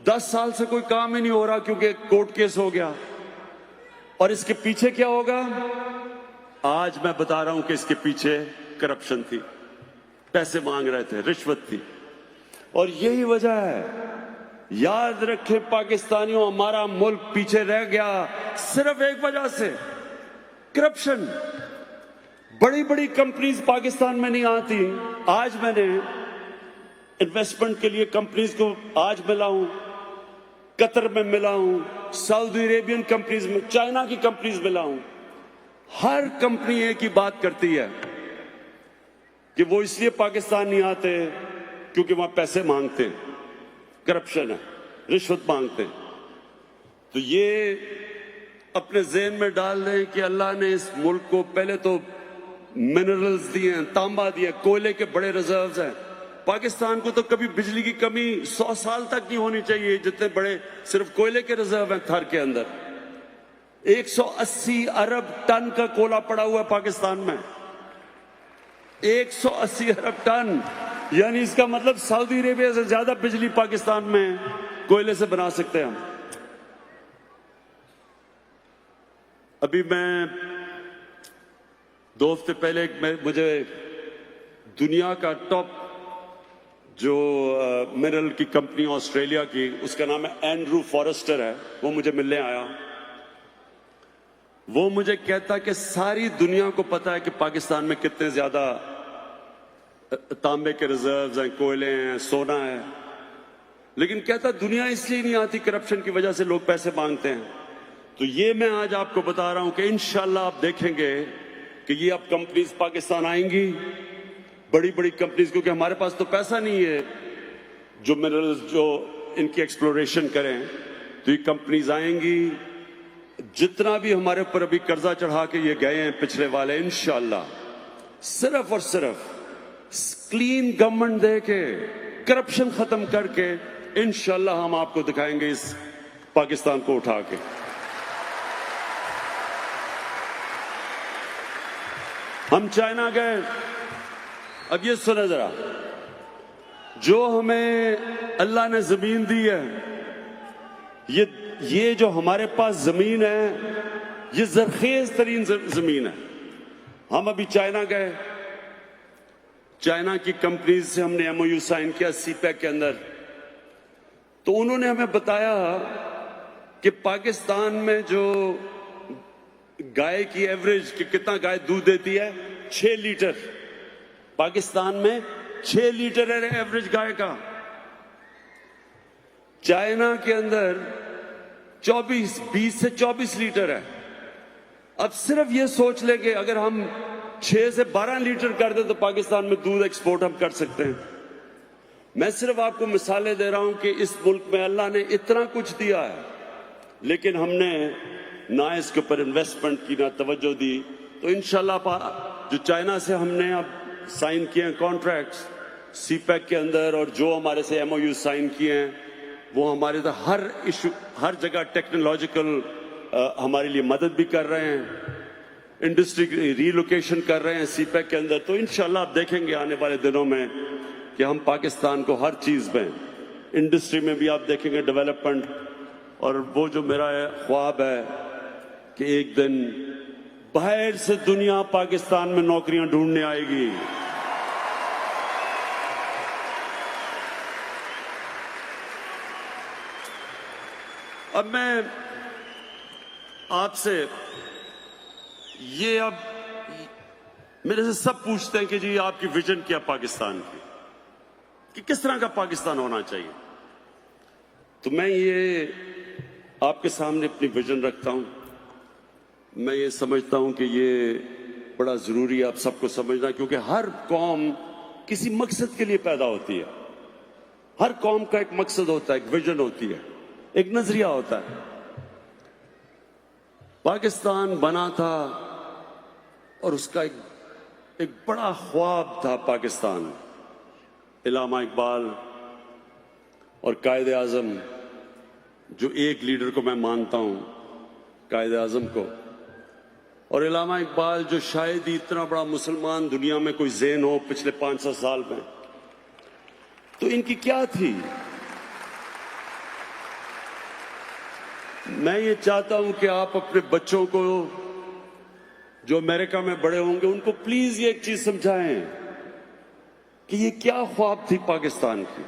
10 साल से कोई काम ही नहीं हो रहा क्योंकि कोर्ट केस हो गया। और इसके पीछे क्या होगा? आज मैं बता रहा हूं कि इसके पीछे करप्शन थी, पैसे मांग रहे थे, रिश्वत थी। और यही वजह है, याद रखें पाकिस्तानियों, हमारा मुल्क पीछे रह गया सिर्फ एक वजह से, करप्शन। बड़ी बड़ी कंपनीज पाकिस्तान में नहीं आती। आज मैंने इन्वेस्टमेंट के लिए कंपनीज को आज मिला हूं, कतर में मिला हूं, सऊदी अरेबियन कंपनीज में, चाइना की कंपनीज मिला हूं। हर कंपनी एक ही बात करती है कि वो इसलिए पाकिस्तान नहीं आते क्योंकि वहां पैसे मांगते हैं, करप्शन है, रिश्वत मांगते हैं। तो ये अपने ज़हन में डाल दें कि अल्लाह ने इस मुल्क को पहले तो मिनरल्स दिए हैं, तांबा दिया, कोयले के बड़े रिजर्व्स हैं। पाकिस्तान को तो कभी बिजली की कमी 100 साल तक नहीं होनी चाहिए, जितने बड़े सिर्फ कोयले के रिजर्व हैं थर के अंदर। 180 अरब टन का कोयला पड़ा हुआ है पाकिस्तान में, 180 अरब टन, यानी इसका मतलब सऊदी अरेबिया से ज्यादा बिजली पाकिस्तान में कोयले से बना सकते हैं हम। अभी मैं 2 हफ्ते पहले मुझे दुनिया का टॉप जो मिनरल की कंपनी ऑस्ट्रेलिया की, उसका नाम है एंड्रू फॉरेस्टर है, वो मुझे मिलने आया। वो मुझे कहता कि सारी दुनिया को पता है कि पाकिस्तान में कितने ज्यादा तांबे के रिजर्व्स हैं, कोयले हैं, सोना है, लेकिन कहता दुनिया इसलिए नहीं आती, करप्शन की वजह से लोग पैसे मांगते हैं। तो ये मैं आज आपको बता रहा हूं कि इंशाल्लाह आप देखेंगे कि ये अब कंपनीज पाकिस्तान आएंगी, बड़ी बड़ी कंपनीज, क्योंकि हमारे पास तो पैसा नहीं है जो मिनरल्स जो इनकी एक्सप्लोरेशन करें। तो ये कंपनीज आएंगी, जितना भी हमारे ऊपर अभी कर्जा चढ़ा के ये गए हैं पिछले वाले, इंशाल्लाह सिर्फ और सिर्फ क्लीन गवर्नमेंट दे के, करप्शन खत्म करके, इंशाल्लाह हम आपको दिखाएंगे इस पाकिस्तान को उठा के। हम चाइना गए, अब ये सुने जरा, जो हमें अल्लाह ने जमीन दी है, ये जो हमारे पास जमीन है, ये जरखेज तरीन जमीन है। हम अभी चाइना गए, चाइना की कंपनीज से हमने MOU साइन किया सीपैक के अंदर। तो उन्होंने हमें बताया कि पाकिस्तान में जो गाय की एवरेज कि कितना गाय दूध देती है, 6 लीटर। पाकिस्तान में 6 लीटर है एवरेज गाय का। चाइना के अंदर 20 से 24 लीटर है। अब सिर्फ ये सोच ले कि अगर हम 6 से 12 लीटर कर दे तो पाकिस्तान में दूध एक्सपोर्ट हम कर सकते हैं। मैं सिर्फ आपको मिसालें दे रहा हूं कि इस मुल्क में अल्लाह ने इतना कुछ दिया है, लेकिन हमने ना इसके ऊपर इन्वेस्टमेंट की, ना तवज्जो दी। तो इंशाल्लाह जो चाइना से हमने अब साइन किए हैं कॉन्ट्रैक्ट्स सीपैक के अंदर, और जो हमारे से MOU साइन किए हैं, वो हमारे तो हर इशू, हर जगह टेक्नोलॉजिकल हमारे लिए मदद भी कर रहे हैं, इंडस्ट्री रीलोकेशन कर रहे हैं सीपैक के अंदर। तो इंशाल्लाह आप देखेंगे आने वाले दिनों में कि हम पाकिस्तान को हर चीज में, इंडस्ट्री में भी आप देखेंगे डेवलपमेंट। और वो जो मेरा ख्वाब है कि एक दिन बाहर से दुनिया पाकिस्तान में नौकरियां ढूंढने आएगी। अब मैं आपसे ये अब मेरे से सब पूछते हैं कि जी आपकी विजन क्या पाकिस्तान की, कि किस तरह का पाकिस्तान होना चाहिए। तो मैं ये आपके सामने अपनी विजन रखता हूं। मैं ये समझता हूं कि ये बड़ा जरूरी है आप सबको समझना, क्योंकि हर कौम किसी मकसद के लिए पैदा होती है। हर कौम का एक मकसद होता है, एक विजन होती है, एक नजरिया होता है। पाकिस्तान बना था और उसका एक बड़ा ख्वाब था पाकिस्तान। इलामा इकबाल और कायदे आजम, जो एक लीडर को मैं मानता हूं, कायदे आजम को, और इलामा इकबाल जो शायद ही इतना बड़ा मुसलमान दुनिया में कोई ज़हन हो पिछले 500 साल में, तो इनकी क्या थी। मैं ये चाहता हूं कि आप अपने बच्चों को जो अमेरिका में बड़े होंगे उनको प्लीज ये एक चीज समझाएं कि ये क्या ख्वाब थी पाकिस्तान की।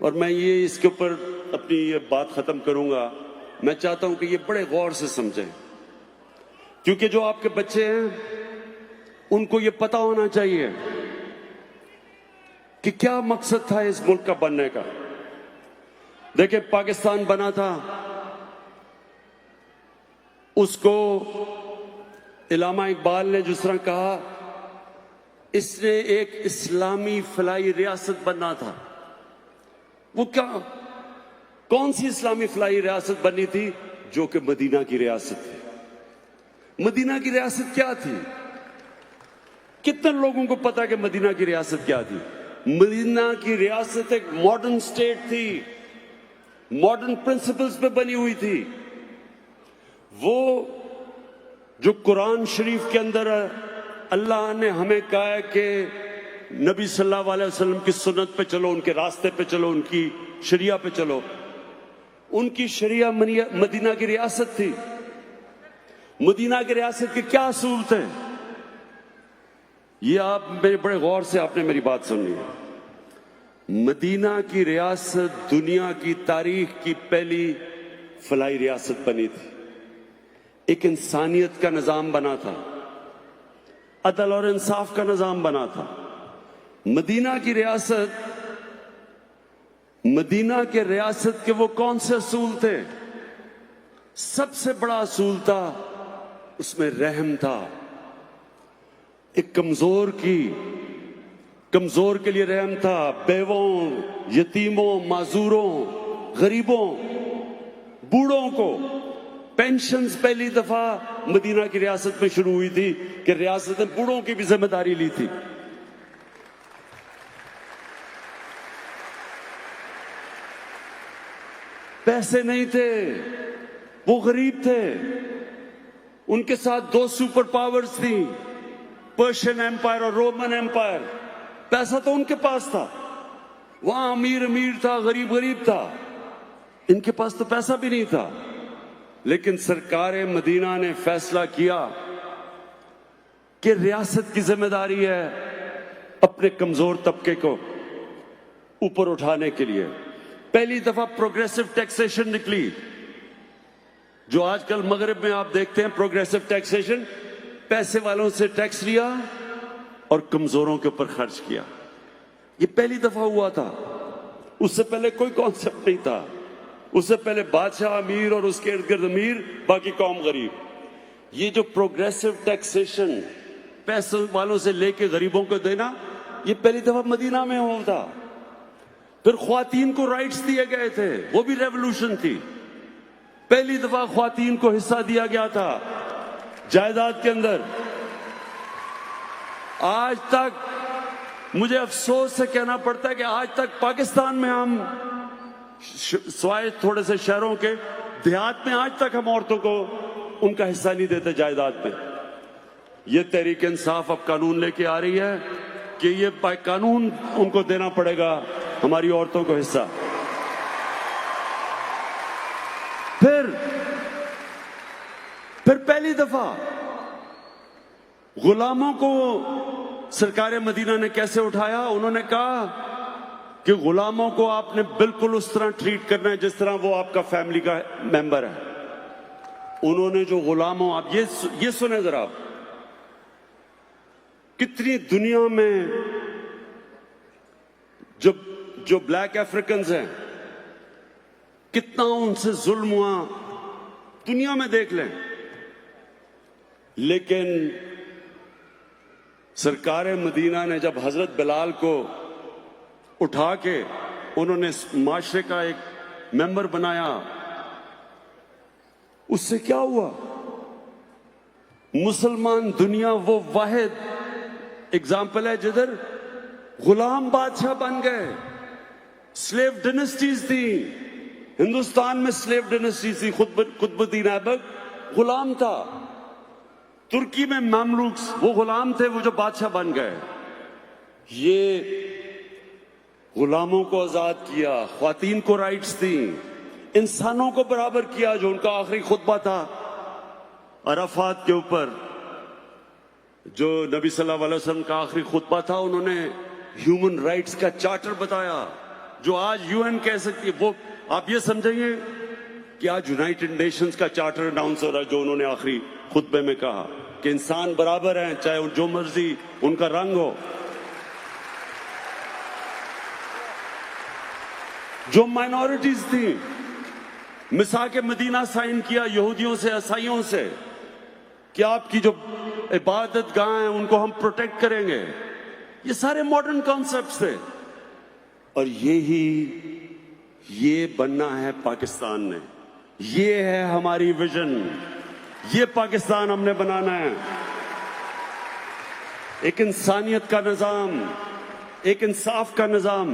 और मैं ये इसके ऊपर अपनी ये बात खत्म करूंगा। मैं चाहता हूं कि ये बड़े गौर से समझें, क्योंकि जो आपके बच्चे हैं उनको ये पता होना चाहिए कि क्या मकसद था इस मुल्क का बनने का। देखिए, पाकिस्तान बना था, उसको इलामा इकबाल ने जिस तरह कहा, इसने एक इस्लामी फलाई रियासत बनना था। वो क्या, कौन सी इस्लामी फलाई रियासत बननी थी? जो कि मदीना की रियासत थी। मदीना की रियासत क्या थी? कितने लोगों को पता कि मदीना की रियासत क्या थी? मदीना की रियासत एक मॉडर्न स्टेट थी, मॉडर्न प्रिंसिपल्स पे बनी हुई थी। वो जो कुरान शरीफ के अंदर अल्लाह ने हमें कहा है कि नबी सल्लल्लाहु अलैहि वसल्लम की सुन्नत पे चलो, उनके रास्ते पे चलो, उनकी शरिया पे चलो, उनकी शरिया मदीना की रियासत थी। मदीना की रियासत के क्या असूल थे, ये आप मेरे बड़े गौर से आपने मेरी बात सुननी है। मदीना की रियासत दुनिया की तारीख की पहली फलाई रियासत बनी थी। एक इंसानियत का निजाम बना था, अदल और इंसाफ का निजाम बना था। मदीना की रियासत, मदीना के रियासत के वो कौन से असूल थे? सबसे बड़ा असूल था, उसमें रहम था। एक कमजोर के लिए रहम था। बेवों, यतीमों, माजूरों, गरीबों, बूढ़ों को पेंशन्स पहली दफा मदीना की रियासत में शुरू हुई थी कि रियासत ने बूढ़ों की भी जिम्मेदारी ली थी। पैसे नहीं थे, वो गरीब थे, उनके साथ दो सुपर पावर्स थी, पर्शियन एम्पायर और रोमन एम्पायर। पैसा तो उनके पास था, वहां अमीर अमीर था, गरीब गरीब था। इनके पास तो पैसा भी नहीं था। लेकिन सरकार मदीना ने फैसला किया कि रियासत की जिम्मेदारी है अपने कमजोर तबके को ऊपर उठाने के लिए। पहली दफा प्रोग्रेसिव टैक्सेशन निकली, जो आजकल मगरिब में आप देखते हैं। प्रोग्रेसिव टैक्सेशन, पैसे वालों से टैक्स लिया और कमजोरों के ऊपर खर्च किया। ये पहली दफा हुआ था, उससे पहले कोई कॉन्सेप्ट नहीं था। उससे पहले बादशाह अमीर और उसके इर्द गिर्द अमीर, बाकी कौम गरीब। ये जो प्रोग्रेसिव टैक्सेशन, पैसे वालों से लेके गरीबों को देना, ये पहली दफा मदीना में हुआ था। फिर ख्वातीन को राइट्स दिए गए थे, वो भी रेवोल्यूशन थी। पहली दफा ख्वातीन को हिस्सा दिया गया था जायदाद के अंदर। आज तक मुझे अफसोस से कहना पड़ता है कि आज तक पाकिस्तान में हम स्वाय थोड़े से शहरों के, देहात में आज तक हम औरतों को उनका हिस्सा नहीं देते जायदाद में। ये तहरीक इंसाफ अब कानून लेके आ रही है कि ये कानून उनको देना पड़ेगा, हमारी औरतों को हिस्सा। फिर पहली दफा गुलामों को सरकार मदीना ने कैसे उठाया? उन्होंने कहा कि गुलामों को आपने बिल्कुल उस तरह ट्रीट करना है जिस तरह वो आपका फैमिली का मेंबर है। उन्होंने जो गुलामों, आप ये सुने जरा, आप कितनी दुनिया में जो ब्लैक अफ्रीकन्स हैं, कितना उनसे जुल्म हुआ दुनिया में देख लें। लेकिन सरकार मदीना ने जब हजरत बिलाल को उठा के उन्होंने माशरे का एक मेंबर बनाया, उससे क्या हुआ? मुसलमान दुनिया वो वाहिद एग्जाम्पल है जिधर गुलाम बादशाह बन गए। स्लेव डायनेस्टीज थी हिंदुस्तान में, स्लेव डायनेस्टी थी। कुतुबुद्दीन ऐबक गुलाम था, तुर्की में मामलूक वो गुलाम थे, वो जो बादशाह बन गए। ये गुलामों को आजाद किया, ख्वातीन को राइट्स दी, इंसानों को बराबर किया। जो उनका आखिरी खुतबा था अराफात के ऊपर, जो नबी सल्लल्लाहु अलैहि वसल्लम का आखिरी खुतबा था, उन्होंने ह्यूमन राइट्स का चार्टर बताया जो आज यूएन कह सकती है। वो आप ये समझेंगे कि आज यूनाइटेड नेशंस का चार्टर अनाउंस हो रहा है, जो उन्होंने आखिरी खुतबे में कहा कि इंसान बराबर हैं, चाहे जो मर्जी उनका रंग हो। जो माइनॉरिटीज थी, मिसाक मदीना साइन किया यहूदियों से, ईसाइयों से, कि आपकी जो इबादत गाह हैं उनको हम प्रोटेक्ट करेंगे। ये सारे मॉडर्न कॉन्सेप्ट्स थे। और ये बनना है पाकिस्तान ने। ये है हमारी विजन, ये पाकिस्तान हमने बनाना है। एक इंसानियत का निजाम, एक इंसाफ का निजाम,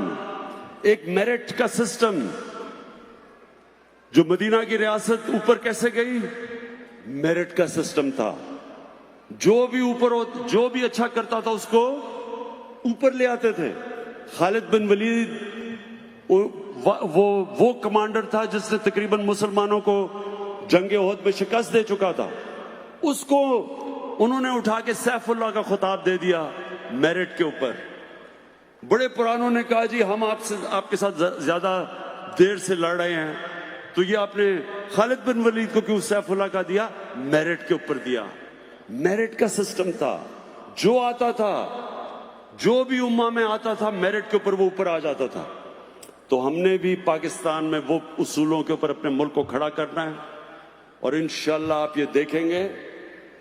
एक मेरिट का सिस्टम। जो मदीना की रियासत ऊपर कैसे गई? मेरिट का सिस्टम था। जो भी ऊपर हो, जो भी अच्छा करता था उसको ऊपर ले आते थे। खालिद बिन वलीद वो कमांडर था जिसने तकरीबन मुसलमानों को जंगे ओहद में शिकस्त दे चुका था। उसको उन्होंने उठा के सैफुल्लाह का खिताब दे दिया मेरिट के ऊपर। बड़े पुरानों ने कहा जी हम आपके साथ ज्यादा देर से लड़ रहे हैं, तो ये आपने खालिद बिन वलीद को क्यों सैफुल्लाह का दिया? मेरिट के ऊपर दिया। मेरिट का सिस्टम था। जो आता था, जो भी उम्मा में आता था, मेरिट के ऊपर वो ऊपर आ जाता था। तो हमने भी पाकिस्तान में वो उसूलों के ऊपर अपने मुल्क को खड़ा करना है। और इंशाल्लाह आप ये देखेंगे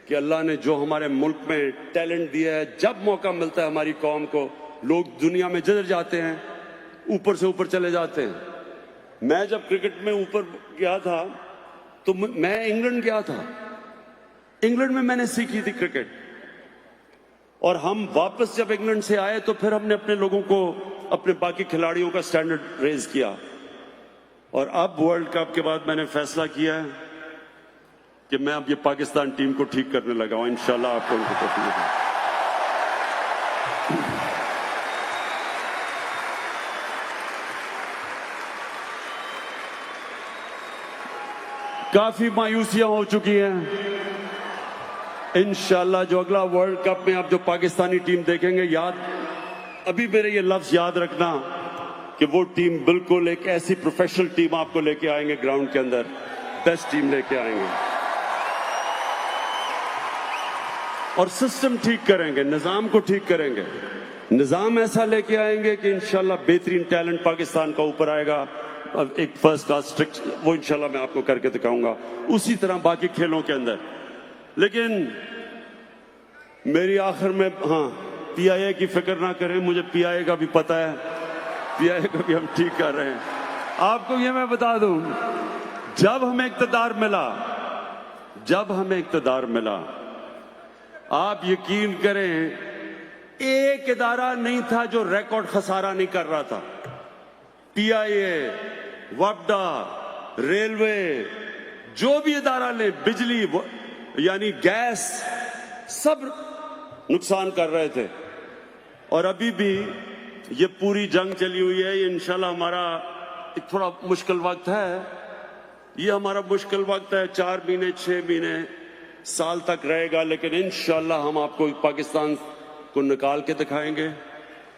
कि अल्लाह ने जो हमारे मुल्क में टैलेंट दिया है, जब मौका मिलता है हमारी कौम को, लोग दुनिया में जिधर जाते हैं ऊपर से ऊपर चले जाते हैं। मैं जब क्रिकेट में ऊपर गया था तो मैं इंग्लैंड गया था। इंग्लैंड में मैंने सीखी थी क्रिकेट। और हम वापस जब इंग्लैंड से आए तो फिर हमने अपने लोगों को, अपने बाकी खिलाड़ियों का स्टैंडर्ड रेज किया। और अब वर्ल्ड कप के बाद मैंने फैसला किया है कि मैं अब ये पाकिस्तान टीम को ठीक करने लगा हूं। इंशाल्लाह आपको उनको तौफीक है। काफी मायूसियां हो चुकी हैं। इंशाल्लाह जो अगला वर्ल्ड कप में आप जो पाकिस्तानी टीम देखेंगे, अभी मेरे ये लफ्ज याद रखना कि वो टीम बिल्कुल एक ऐसी प्रोफेशनल टीम आपको लेके आएंगे ग्राउंड के अंदर, बेस्ट टीम लेके आएंगे। और सिस्टम ठीक करेंगे, निजाम को ठीक करेंगे। निजाम ऐसा लेके आएंगे कि इंशाल्लाह बेहतरीन टैलेंट पाकिस्तान का ऊपर आएगा। अब एक फर्स्ट क्लास स्ट्रिक्ट, वो इंशाल्लाह मैं आपको करके दिखाऊंगा। उसी तरह बाकी खेलों के अंदर। लेकिन मेरी आखिर में, हाँ, पीआईए की फिक्र ना करें, मुझे पीआईए का भी पता है, पीआईए को भी हम ठीक कर रहे हैं। आपको ये मैं बता दूं, जब हमें इक़्तिदार मिला, आप यकीन करें, एक इदारा नहीं था जो रिकॉर्ड खसारा नहीं कर रहा था। पीआईए, वफदा, रेलवे, जो भी इदारा ले, बिजली यानी गैस, सब नुकसान कर रहे थे। और अभी भी ये पूरी जंग चली हुई है। ये इंशाल्लाह हमारा एक थोड़ा मुश्किल वक्त है। ये हमारा मुश्किल वक्त है, 4 महीने, 6 महीने, साल तक रहेगा। लेकिन इंशाल्लाह हम आपको पाकिस्तान को निकाल के दिखाएंगे,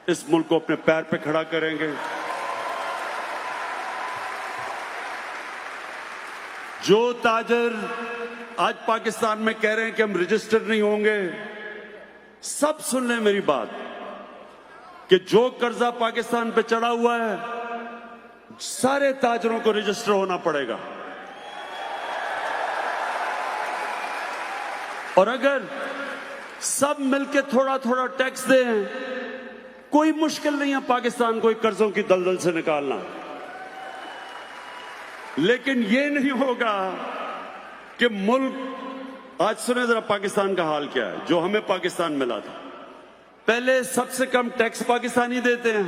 इस मुल्क को अपने पैर पे खड़ा करेंगे। जो ताजर आज पाकिस्तान में कह रहे हैं कि हम रजिस्टर नहीं होंगे, सब सुन लें मेरी बात कि जो कर्जा पाकिस्तान पे चढ़ा हुआ है सारे ताजरों को रजिस्टर होना पड़ेगा। और अगर सब मिलके थोड़ा थोड़ा टैक्स दें, कोई मुश्किल नहीं है पाकिस्तान को कर्जों की दलदल से निकालना। लेकिन यह नहीं होगा कि मुल्क, आज सुने जरा पाकिस्तान का हाल क्या है, जो हमें पाकिस्तान मिला था। पहले सबसे कम टैक्स पाकिस्तानी देते हैं,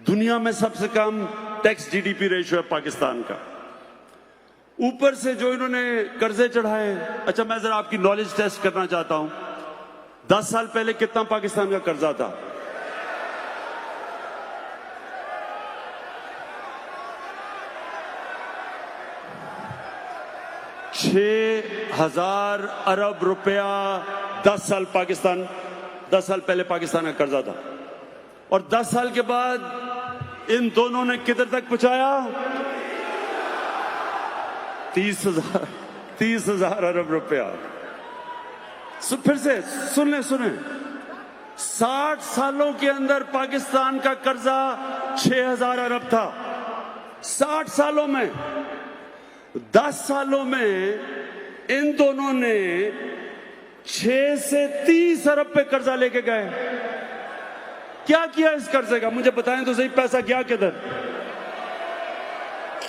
दुनिया में सबसे कम टैक्स जीडीपी रेशियो है पाकिस्तान का। ऊपर से जो इन्होंने कर्जे चढ़ाए, अच्छा मैं जरा आपकी नॉलेज टेस्ट करना चाहता हूं, 10 साल पहले कितना पाकिस्तान का कर्जा था? $6,000 अरब रुपया 10 साल पहले पाकिस्तान का कर्जा था। और 10 साल के बाद इन दोनों ने किधर तक पहुंचाया? 30,000 अरब रुपया। फिर से सुने 60 सालों के अंदर पाकिस्तान का कर्जा 6,000 अरब था। 60 सालों में, 10 सालों में इन दोनों ने 6 से 30 अरब पे कर्जा लेके गए। क्या किया इस कर्जे का? मुझे बताएं तो सही, पैसा गया किधर?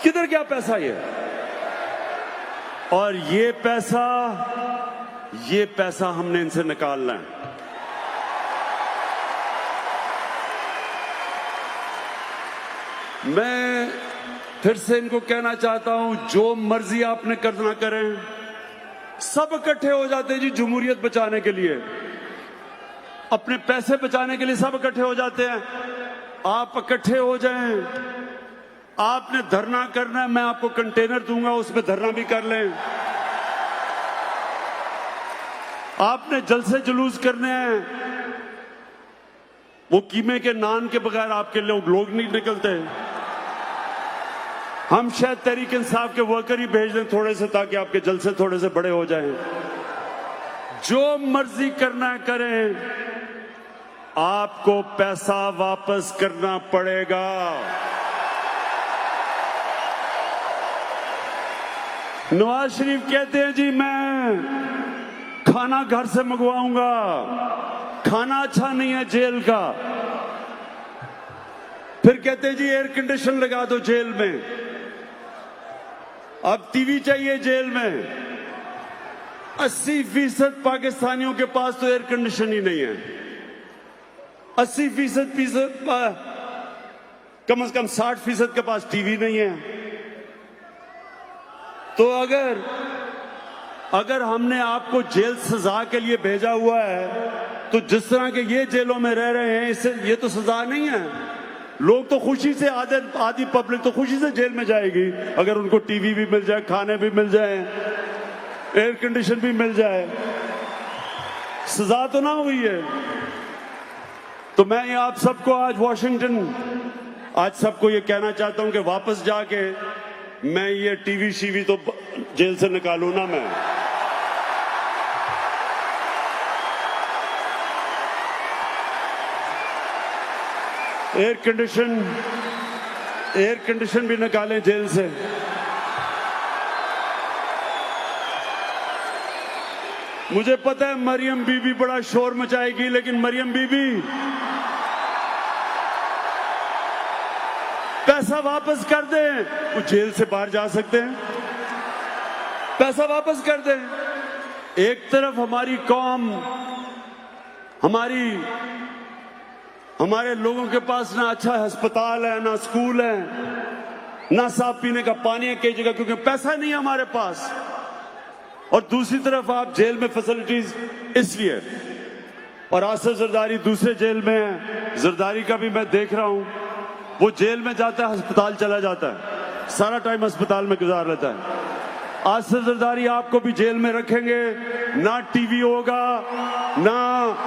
किधर गया पैसा ये? और ये पैसा हमने इनसे निकालना है। मैं फिर से इनको कहना चाहता हूं, जो मर्जी आपने करना करें, सब इकट्ठे हो जाते हैं जी जमहूरियत बचाने के लिए, अपने पैसे बचाने के लिए सब इकट्ठे हो जाते हैं। आप इकट्ठे हो जाएं, आपने धरना करना है, मैं आपको कंटेनर दूंगा, उसमें धरना भी कर लें। आपने जलसे जुलूस करने हैं, वो कीमे के नान के बगैर आपके लोग नहीं निकलते। हम शायद तहरीक इंसाफ के वर्कर ही भेज दें थोड़े से, ताकि आपके जलसे थोड़े से बड़े हो जाएं। जो मर्जी करना है करें, आपको पैसा वापस करना पड़ेगा। नवाज शरीफ कहते हैं जी मैं खाना घर से मंगवाऊंगा, खाना अच्छा नहीं है जेल का। फिर कहते हैं जी एयर कंडीशन लगा दो जेल में। अब टीवी चाहिए जेल में। 80% पाकिस्तानियों के पास तो एयर कंडीशन ही नहीं है। 80% कम से कम 60% के पास टीवी नहीं है। तो अगर हमने आपको जेल सजा के लिए भेजा हुआ है, तो जिस तरह के ये जेलों में रह रहे हैं, इससे ये तो सजा नहीं है। लोग तो खुशी से, आधी पब्लिक तो खुशी से जेल में जाएगी अगर उनको टीवी भी मिल जाए, खाने भी मिल जाए, एयर कंडीशन भी मिल जाए। सजा तो ना हुई है। तो मैं ये आप सबको आज सबको ये कहना चाहता हूं कि वापस जाके मैं ये टीवी शीवी तो जेल से निकालू ना। मैं एयर कंडीशन भी निकालें जेल से। मुझे पता है मरियम बीबी बड़ा शोर मचाएगी, लेकिन मरियम बीबी पैसा वापस कर दें, वो जेल से बाहर जा सकते हैं। पैसा वापस कर दें। एक तरफ हमारी कौम, हमारे लोगों के पास ना अच्छा अस्पताल है, ना स्कूल है, ना साफ पीने का पानी है कई जगह, क्योंकि पैसा नहीं है हमारे पास। और दूसरी तरफ आप जेल में फैसिलिटीज इसलिए। और आसिफ जरदारी दूसरे जेल में है। जरदारी का भी मैं देख रहा हूं, वो जेल में जाता है, अस्पताल चला जाता है, सारा टाइम अस्पताल में गुजार लेता है। आसिफ जरदारी आपको भी जेल में रखेंगे, ना टीवी होगा, ना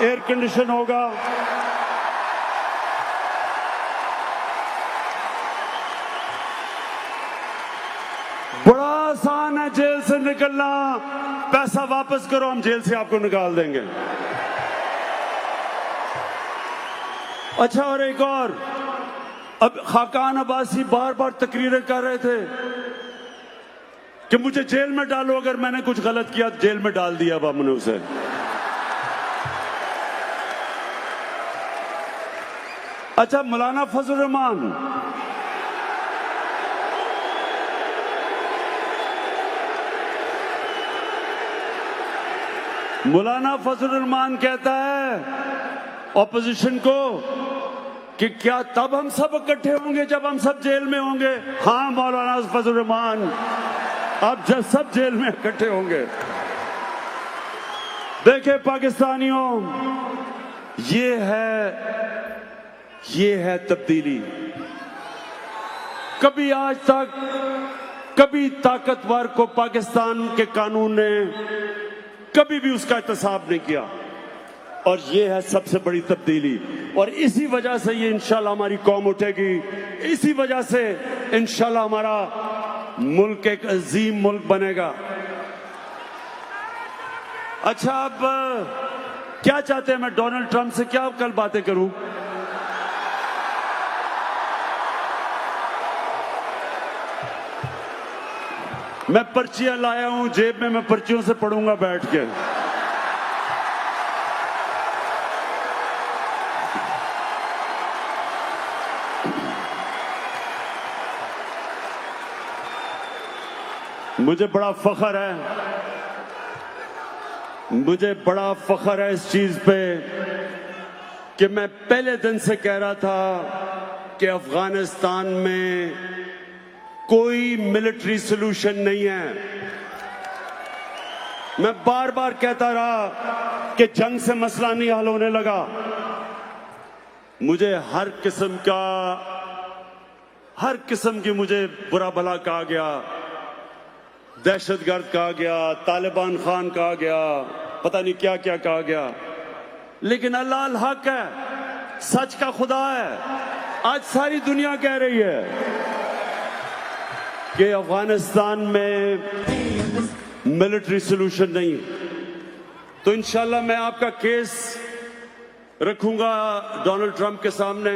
एयर कंडीशन होगा। बड़ा आसान है जेल से निकलना, पैसा वापस करो, हम जेल से आपको निकाल देंगे। अच्छा, और एक और, अब खाकान अब्बासी बार बार तकरीरें कर रहे थे कि मुझे जेल में डालो, अगर मैंने कुछ गलत किया तो जेल में डाल दिया अब हमने उसे। अच्छा, मौलाना फजल रहमान, मौलाना फजल रहमान कहता है ऑपोजिशन को कि क्या तब हम सब इकट्ठे होंगे जब हम सब जेल में होंगे? हाँ मौलाना फजल रहमान, अब जब सब जेल में इकट्ठे होंगे। देखे पाकिस्तानियों, ये है तब्दीली। कभी आज तक कभी ताकतवर को पाकिस्तान के कानून ने कभी भी उसका एहतसाब नहीं किया, और ये है सबसे बड़ी तब्दीली। और इसी वजह से ये इंशाल्लाह हमारी कौम उठेगी, इसी वजह से इंशाल्लाह हमारा मुल्क एक अजीम मुल्क बनेगा। अच्छा, अब क्या चाहते हैं? मैं डोनाल्ड ट्रंप से क्या कल बातें करूं? मैं पर्चियां लाया हूं जेब में, मैं पर्चियों से पढ़ूंगा बैठ के। मुझे बड़ा फख्र है इस चीज पे कि मैं पहले दिन से कह रहा था कि अफगानिस्तान में कोई मिलिट्री सॉल्यूशन नहीं है। मैं बार बार कहता रहा कि जंग से मसला नहीं हल होने लगा। मुझे हर किस्म की मुझे बुरा भला कहा गया, दहशतगर्द कहा गया, तालिबान खान कहा गया, पता नहीं क्या क्या कहा गया, लेकिन अल्लाह अल हक है, सच का खुदा है। आज सारी दुनिया कह रही है कि अफगानिस्तान में मिलिट्री सॉल्यूशन नहीं। तो इंशाल्लाह मैं आपका केस रखूंगा डोनाल्ड ट्रंप के सामने,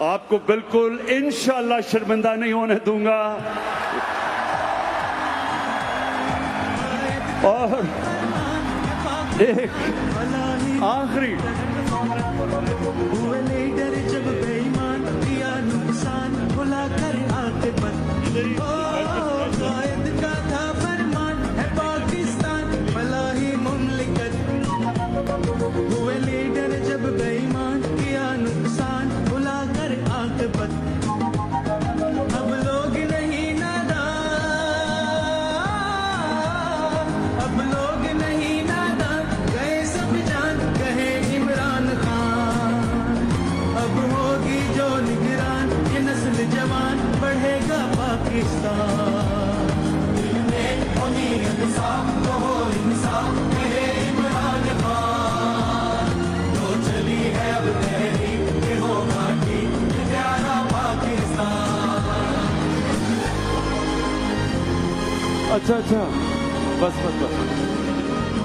आपको बिल्कुल इंशाल्लाह शर्मिंदा नहीं होने दूंगा। और एक आखिरी, हुए लीडर जब बेईमान किया नुकसान, भुला कर आखिरत कायद का था फरमान है पाकिस्तान भला ही मुमलिकत। हुए लीडर जब बेईमान किया नुकसान, भुला कर आखिरत। अब लोग नहीं नादान, अब लोग नहीं नादान, गए सब जान कहे इमरान खान। अब होगी जो निगरान, ये नस्ल जवान बढ़ेगा पाकिस्तान। दिल में होगी इंसाफ तो हो इंसाफ कहे इमरान खान। जो चली है अब तहरीक के होगा ठीक प्यारा पाकिस्तान। अच्छा, बस।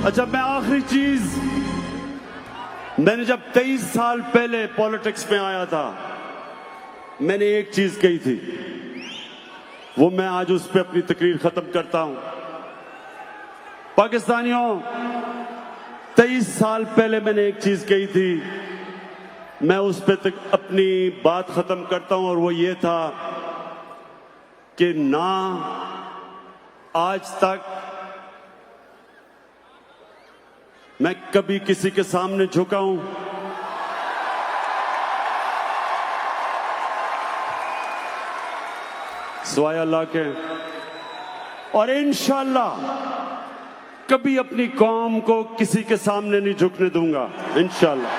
अच्छा, मैं आखिरी चीज, मैंने जब 23 साल पहले पॉलिटिक्स में आया था, मैंने एक चीज कही थी, वो मैं आज उस पर अपनी तकरीर खत्म करता हूं। पाकिस्तानियों, 23 साल पहले मैंने एक चीज कही थी, मैं उस पर अपनी बात खत्म करता हूं, और वो ये था कि ना आज तक मैं कभी किसी के सामने झुका हूं, सिवाय अल्लाह के, और इंशाल्लाह कभी अपनी कौम को किसी के सामने नहीं झुकने दूंगा, इंशाल्लाह।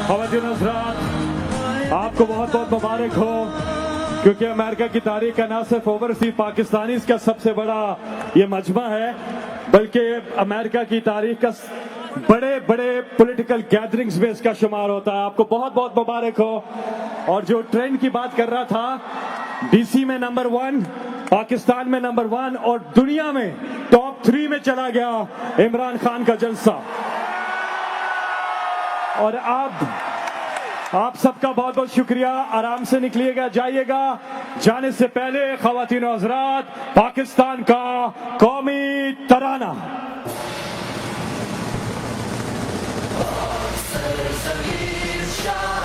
ख़वातीन हज़रात, आपको बहुत बहुत मुबारक हो, क्योंकि अमेरिका की तारीख का ना सिर्फ ओवरसीज पाकिस्तानीज़ का सबसे बड़ा ये मजमा है, बल्कि अमेरिका की तारीख का बड़े बड़े पॉलिटिकल गैदरिंग्स में इसका शुमार होता है। आपको बहुत बहुत मुबारक हो। और जो ट्रेंड की बात कर रहा था, डीसी में नंबर 1, पाकिस्तान में नंबर 1 और दुनिया में टॉप 3 में चला गया इमरान खान का जलसा। और आप सबका बहुत बहुत शुक्रिया। आराम से निकलिएगा, जाइएगा। जाने से पहले ख्वातीन और हज़रात, पाकिस्तान का कौमी तराना। सर सगीर शाह